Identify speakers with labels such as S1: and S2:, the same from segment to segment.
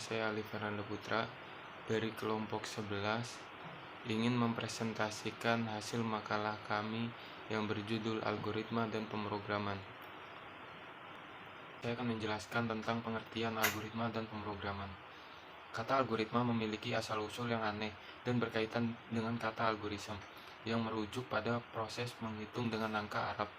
S1: saya Ali Fernando Putra dari kelompok 11 ingin mempresentasikan hasil makalah kami yang berjudul Algoritma dan Pemrograman. Saya akan menjelaskan tentang pengertian algoritma dan pemrograman. Kata algoritma memiliki asal-usul yang aneh dan berkaitan dengan kata algoritma yang merujuk pada proses menghitung dengan angka Arab.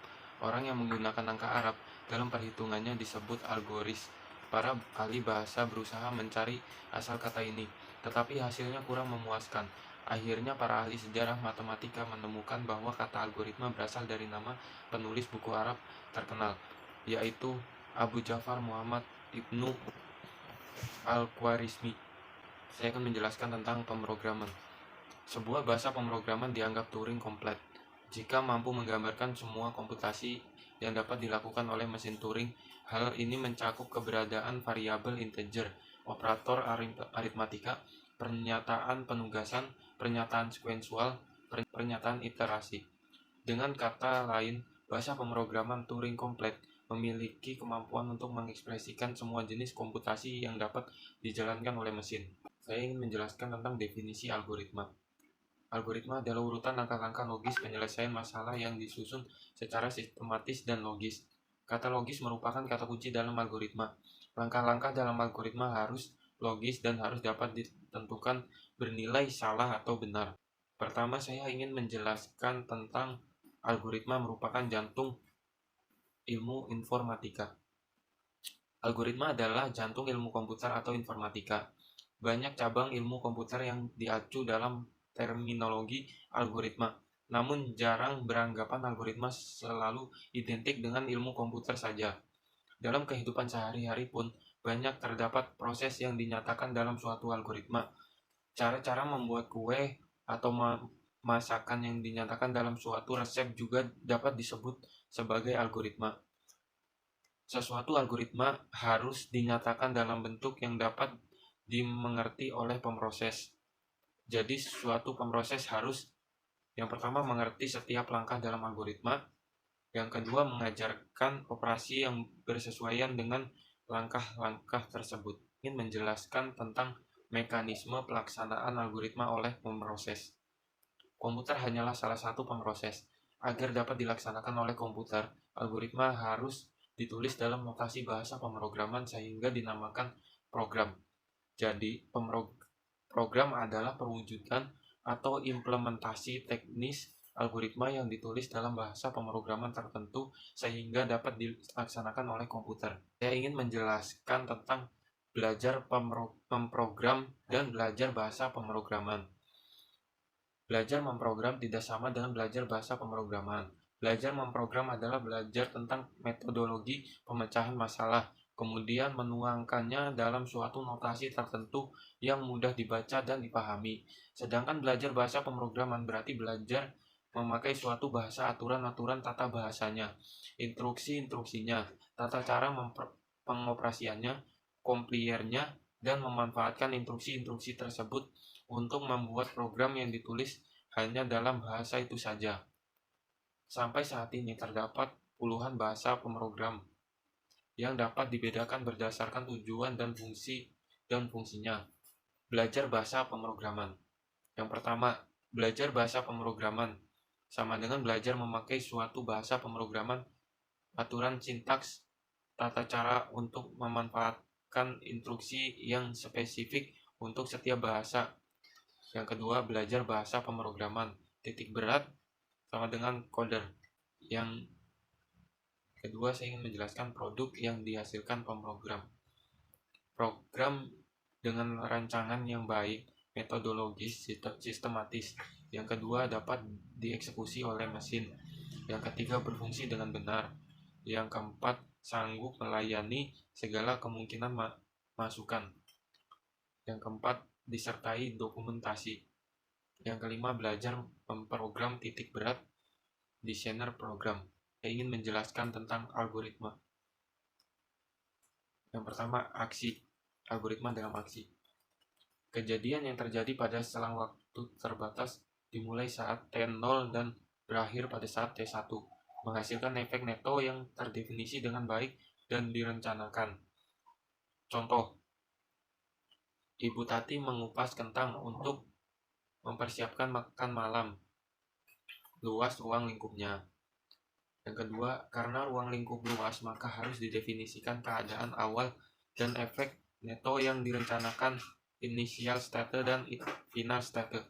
S1: Orang yang menggunakan angka Arab dalam perhitungannya disebut algoris. Para ahli bahasa berusaha mencari asal kata ini, tetapi hasilnya kurang memuaskan. Akhirnya para ahli sejarah matematika menemukan bahwa kata algoritma berasal dari nama penulis buku Arab terkenal, yaitu Abu Ja'far Muhammad Ibnu Al-Khwarizmi. Saya akan menjelaskan tentang pemrograman. Sebuah bahasa pemrograman dianggap Turing komplit jika mampu menggambarkan semua komputasi yang dapat dilakukan oleh mesin Turing. Hal ini mencakup keberadaan variabel integer, operator aritmatika, pernyataan penugasan, pernyataan sekuensial, pernyataan iterasi. Dengan kata lain, bahasa pemrograman Turing komplit memiliki kemampuan untuk mengekspresikan semua jenis komputasi yang dapat dijalankan oleh mesin. Saya ingin menjelaskan tentang definisi algoritma. Algoritma adalah urutan langkah-langkah logis penyelesaian masalah yang disusun secara sistematis dan logis. Kata logis merupakan kata kunci dalam algoritma. Langkah-langkah dalam algoritma harus logis dan harus dapat ditentukan bernilai salah atau benar. Pertama, saya ingin menjelaskan tentang algoritma merupakan jantung ilmu informatika. Algoritma adalah jantung ilmu komputer atau informatika. Banyak cabang ilmu komputer yang diacu dalam terminologi algoritma, namun jarang beranggapan algoritma selalu identik dengan ilmu komputer saja. Dalam kehidupan sehari-hari pun banyak terdapat proses yang dinyatakan dalam suatu algoritma. Cara-cara membuat kue atau masakan yang dinyatakan dalam suatu resep juga dapat disebut sebagai algoritma. Sesuatu algoritma harus dinyatakan dalam bentuk yang dapat dimengerti oleh pemroses. Jadi suatu pemroses harus yang pertama mengerti setiap langkah dalam algoritma, yang kedua mengajarkan operasi yang bersesuaian dengan langkah-langkah tersebut. Ingin menjelaskan tentang mekanisme pelaksanaan algoritma oleh pemroses. Komputer hanyalah salah satu pemroses. Agar dapat dilaksanakan oleh komputer, algoritma harus ditulis dalam notasi bahasa pemrograman sehingga dinamakan program. Jadi, program adalah perwujudan atau implementasi teknis algoritma yang ditulis dalam bahasa pemrograman tertentu sehingga dapat dilaksanakan oleh komputer. Saya ingin menjelaskan tentang belajar memprogram dan belajar bahasa pemrograman. Belajar memprogram tidak sama dengan belajar bahasa pemrograman. Belajar memprogram adalah belajar tentang metodologi pemecahan masalah, kemudian menuangkannya dalam suatu notasi tertentu yang mudah dibaca dan dipahami. Sedangkan belajar bahasa pemrograman berarti belajar memakai suatu bahasa, aturan-aturan tata bahasanya, instruksi-instruksinya, tata cara pengoperasiannya, kompliernya, dan memanfaatkan instruksi-instruksi tersebut untuk membuat program yang ditulis hanya dalam bahasa itu saja. Sampai saat ini terdapat puluhan bahasa pemrogram yang dapat dibedakan berdasarkan tujuan dan fungsinya. Belajar bahasa pemrograman. Yang pertama, belajar bahasa pemrograman sama dengan belajar memakai suatu bahasa pemrograman, aturan sintaks, tata cara untuk memanfaatkan instruksi yang spesifik untuk setiap bahasa. Yang kedua, belajar bahasa pemrograman. Titik berat sama dengan coder. Yang kedua, saya ingin menjelaskan produk yang dihasilkan pemrogram. Program dengan rancangan yang baik, metodologis, sistematis. Yang kedua, dapat dieksekusi oleh mesin. Yang ketiga, berfungsi dengan benar. Yang keempat, sanggup melayani segala kemungkinan masukan. Yang keempat, disertai dokumentasi. Yang kelima, belajar memprogram. Titik berat, desainer program. Saya ingin menjelaskan tentang algoritma. Yang pertama, aksi. Algoritma dalam aksi. Kejadian yang terjadi pada selang waktu terbatas dimulai saat T0 dan berakhir pada saat T1, menghasilkan efek neto yang terdefinisi dengan baik dan direncanakan. Contoh, Ibu Tati mengupas kentang untuk mempersiapkan makan malam. Luas ruang lingkupnya. Yang kedua, karena ruang lingkup luas, maka harus didefinisikan keadaan awal dan efek neto yang direncanakan initial state dan final state.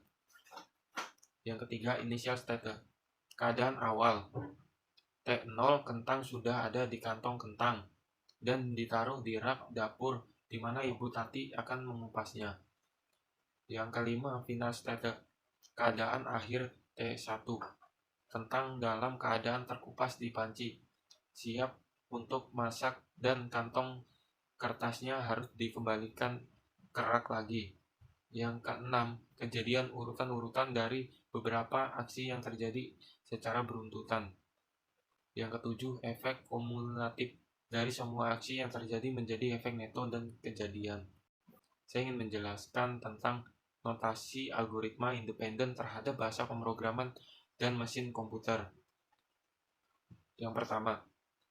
S1: Yang ketiga, initial state. Keadaan awal. T0 kentang sudah ada di kantong kentang dan ditaruh di rak dapur di mana Ibu Tati akan mengupasnya. Yang kelima, final state. Keadaan akhir T1. Kentang dalam keadaan terkupas di panci, siap untuk masak dan kantong kertasnya harus dikembalikan ke rak lagi. Yang keenam, kejadian urutan-urutan dari beberapa aksi yang terjadi secara beruntutan. Yang ketujuh, efek kumulatif dari semua aksi yang terjadi menjadi efek neto dan kejadian. Saya ingin menjelaskan tentang notasi algoritma independen terhadap bahasa pemrograman dan mesin komputer. Yang pertama,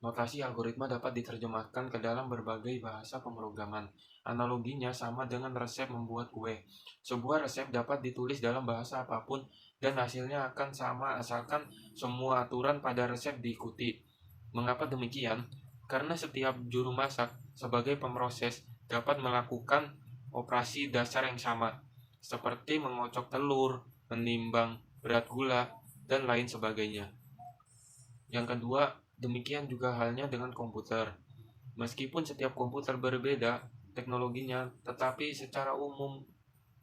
S1: notasi algoritma dapat diterjemahkan ke dalam berbagai bahasa pemrograman. Analoginya sama dengan resep membuat kue. Sebuah resep dapat ditulis dalam bahasa apapun dan hasilnya akan sama asalkan semua aturan pada resep diikuti. Mengapa demikian? Karena setiap juru masak sebagai pemroses dapat melakukan operasi dasar yang sama, seperti mengocok telur, menimbang berat gula, dan lain sebagainya. Yang kedua, demikian juga halnya dengan komputer. Meskipun setiap komputer berbeda teknologinya, tetapi secara umum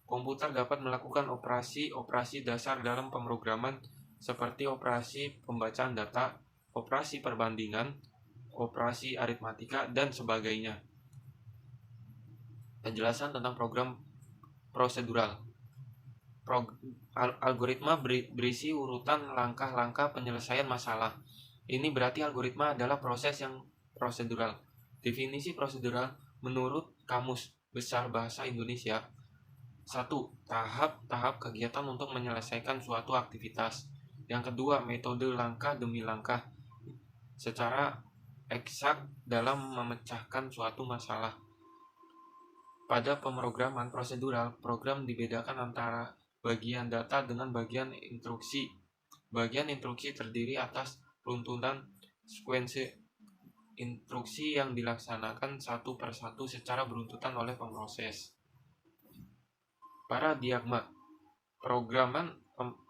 S1: komputer dapat melakukan operasi-operasi dasar dalam pemrograman seperti operasi pembacaan data, operasi perbandingan, operasi aritmatika, dan sebagainya. Penjelasan tentang program prosedural. Algoritma berisi urutan langkah-langkah penyelesaian masalah. Ini berarti algoritma adalah proses yang prosedural. Definisi prosedural menurut Kamus Besar Bahasa Indonesia: 1. Tahap-tahap kegiatan untuk menyelesaikan suatu aktivitas. Yang kedua, metode langkah demi langkah secara eksak dalam memecahkan suatu masalah. Pada pemrograman prosedural, program dibedakan antara bagian data dengan bagian instruksi. Bagian instruksi terdiri atas runtutan sekuensi instruksi yang dilaksanakan satu persatu secara beruntutan oleh pemroses. Paradigma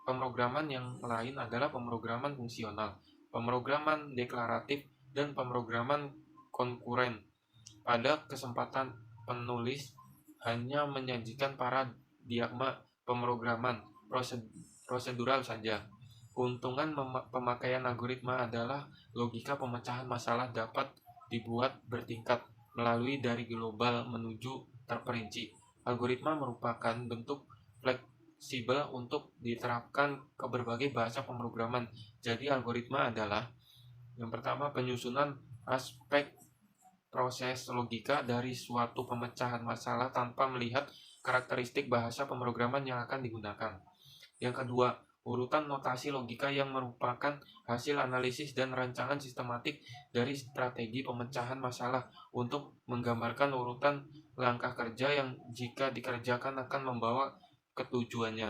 S1: pemrograman yang lain adalah pemrograman fungsional, pemrograman deklaratif, dan pemrograman konkuren. Pada kesempatan penulis hanya menyajikan paradigma pemrograman prosedural saja. Keuntungan pemakaian algoritma adalah logika pemecahan masalah dapat dibuat bertingkat melalui dari global menuju terperinci. Algoritma merupakan bentuk fleksibel untuk diterapkan ke berbagai bahasa pemrograman. Jadi algoritma adalah yang pertama, penyusunan aspek proses logika dari suatu pemecahan masalah tanpa melihat karakteristik bahasa pemrograman yang akan digunakan. Yang kedua, urutan notasi logika yang merupakan hasil analisis dan rancangan sistematik dari strategi pemecahan masalah untuk menggambarkan urutan langkah kerja yang jika dikerjakan akan membawa ke tujuannya.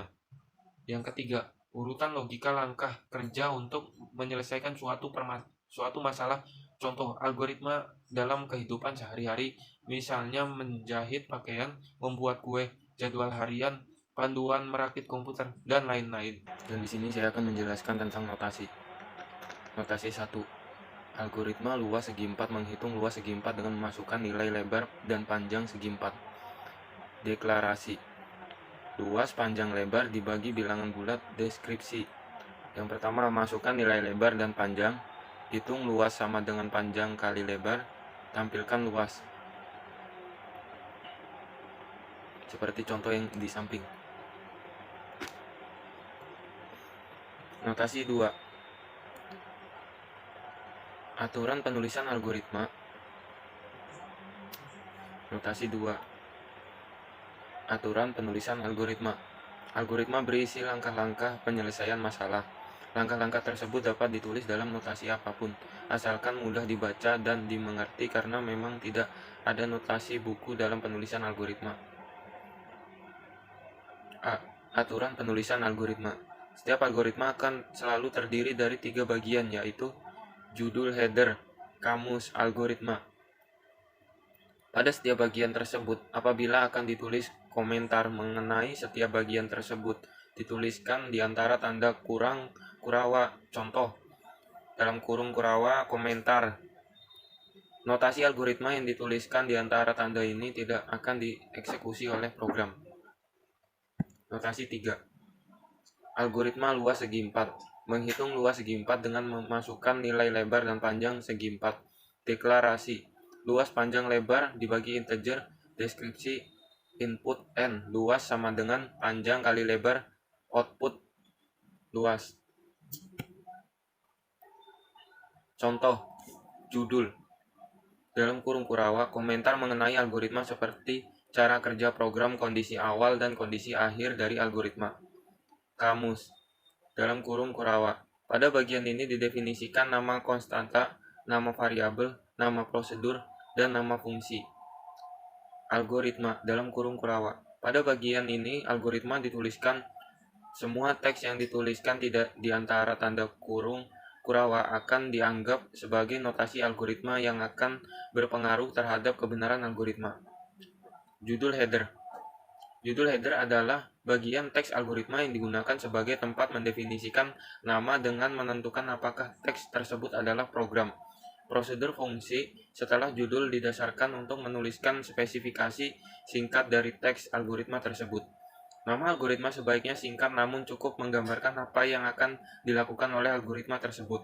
S1: Yang ketiga, urutan logika langkah kerja untuk menyelesaikan suatu masalah. Contoh algoritma dalam kehidupan sehari-hari, misalnya menjahit pakaian, membuat kue, jadwal harian, panduan merakit komputer, dan lain-lain. Dan di sini saya akan menjelaskan tentang notasi. Notasi 1. Algoritma luas segi 4 menghitung luas segi 4 dengan memasukkan nilai lebar dan panjang segi 4. Deklarasi. Luas, panjang, lebar dibagi bilangan bulat. Deskripsi. Yang pertama, masukkan nilai lebar dan panjang. Hitung luas sama dengan panjang kali lebar. Tampilkan luas. Seperti contoh yang di samping. Notasi 2. Aturan penulisan algoritma. Notasi 2. Aturan penulisan algoritma. Algoritma berisi langkah-langkah penyelesaian masalah. Langkah-langkah tersebut dapat ditulis dalam notasi apapun, asalkan mudah dibaca dan dimengerti karena memang tidak ada notasi buku dalam penulisan algoritma. aturan penulisan algoritma. Setiap algoritma akan selalu terdiri dari 3 bagian, yaitu judul header, kamus algoritma. Pada setiap bagian tersebut, apabila akan ditulis komentar mengenai setiap bagian tersebut, dituliskan di antara tanda kurang kurawa. Contoh, dalam kurung kurawa komentar. Notasi algoritma yang dituliskan di antara tanda ini tidak akan dieksekusi oleh program. Notasi 3. Algoritma luas segi 4. Menghitung luas segi 4 dengan memasukkan nilai lebar dan panjang segi 4. Deklarasi. Luas panjang lebar dibagi integer. Deskripsi input n. Luas sama dengan panjang kali lebar output luas. Contoh, judul. Dalam kurung kurawa, komentar mengenai algoritma seperti cara kerja program, kondisi awal dan kondisi akhir dari algoritma. Kamus. Dalam kurung kurawa, pada bagian ini didefinisikan nama konstanta, nama variabel, nama prosedur, dan nama fungsi. Algoritma. Dalam kurung kurawa, pada bagian ini algoritma dituliskan. Semua teks yang dituliskan tidak di antara tanda kurung kurawa akan dianggap sebagai notasi algoritma yang akan berpengaruh terhadap kebenaran algoritma. Judul header. Judul header adalah bagian teks algoritma yang digunakan sebagai tempat mendefinisikan nama dengan menentukan apakah teks tersebut adalah program. Prosedur fungsi setelah judul didasarkan untuk menuliskan spesifikasi singkat dari teks algoritma tersebut. Nama algoritma sebaiknya singkat namun cukup menggambarkan apa yang akan dilakukan oleh algoritma tersebut.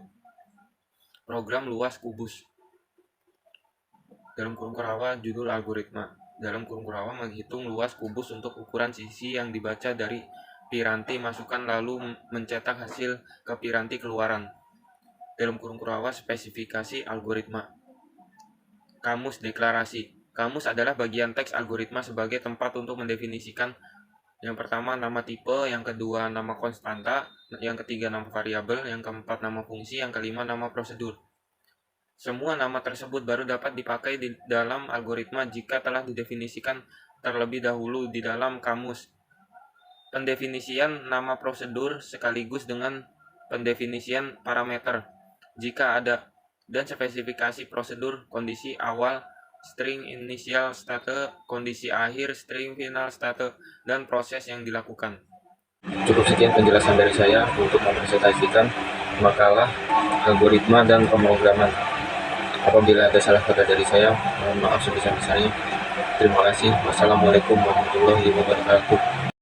S1: Program luas kubus. Dalam kurung kurawa, judul algoritma. Dalam kurung kurawa, menghitung luas kubus untuk ukuran sisi yang dibaca dari piranti masukan lalu mencetak hasil ke piranti keluaran. Dalam kurung kurawa, spesifikasi algoritma. Kamus deklarasi. Kamus adalah bagian teks algoritma sebagai tempat untuk mendefinisikan yang pertama nama tipe, yang kedua nama konstanta, yang ketiga nama variabel, yang keempat nama fungsi, yang kelima nama prosedur. Semua nama tersebut baru dapat dipakai di dalam algoritma jika telah didefinisikan terlebih dahulu di dalam kamus. Pendefinisian nama prosedur sekaligus dengan pendefinisian parameter jika ada, dan spesifikasi prosedur, kondisi awal, string initial state, kondisi akhir, string final state, dan proses yang dilakukan. Cukup sekian penjelasan dari saya untuk mempresentasikan makalah algoritma dan pemrograman. Apabila ada salah kata dari saya, mohon maaf sebesar-besarnya. Terima kasih. Wassalamualaikum warahmatullahi wabarakatuh.